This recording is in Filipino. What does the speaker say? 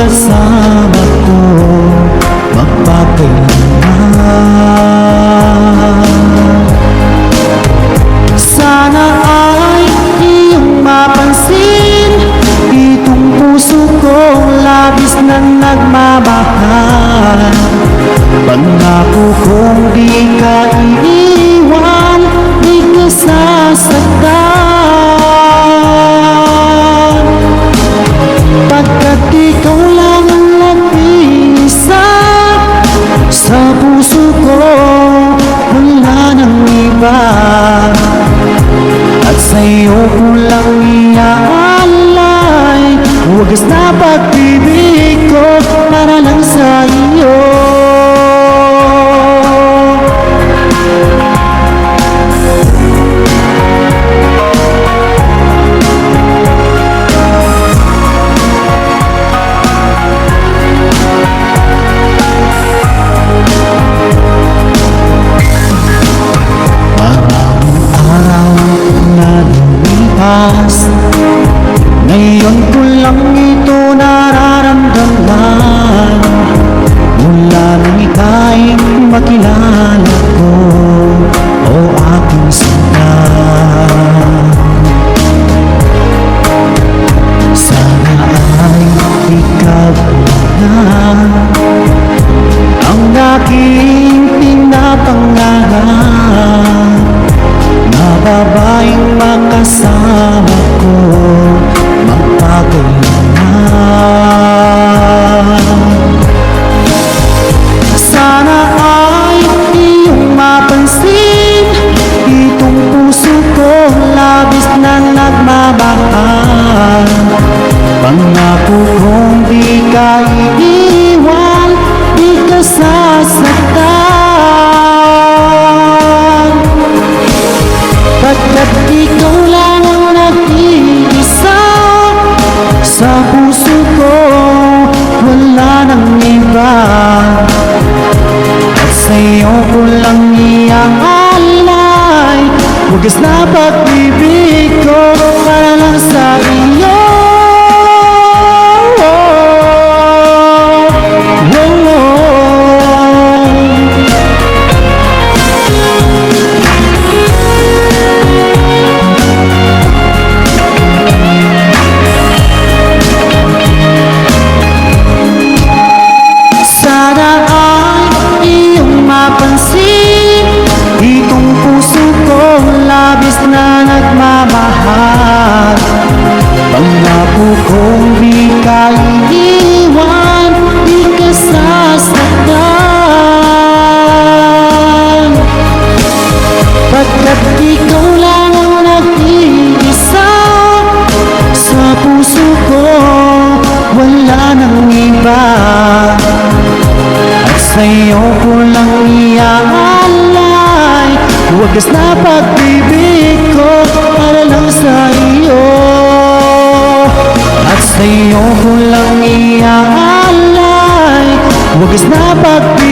kasama ko magpakailanman. Sana ay iyong mapansin itong puso kong labis na nagmamahal. Pangako kong di ka iiwan, di ka sasaktan, pagkat ikaw lang ang nag-iisa sa puso ko, wala nang iba. At sa'yo ko lang iaalay wagas na pag-ibig ko para lang sa iyo. Ngayon ko lang ito nararamdaman, mula nang ika'y makilala ko, o aking sinta. Sana ay ikaw na ang aking pinapangarap, na babaeng makasama ko magpakailanman. Sana ay iyong mapansin itong puso ko labis na nagmamahal. Pangako kong di ka iiwan, di ka sasaktan, pagkat ikaw lang ang nag-iisa sa puso ko, wala nang iba. At sa'yo ko lang iaalay wagas na pag-ibig ko para lang sa iyo. Itong puso ko labis na nagmamahal. Pangako kong di ka iiwan, di ka sasaktan, pagkat ikaw lang ang nag-iisa sa puso ko, wala nang iba. At sa'yo ko lang iaalay wagas na pag-ibig ko para lang sa iyo. At sa'yo ko lang iaalay wagas na pag-ibig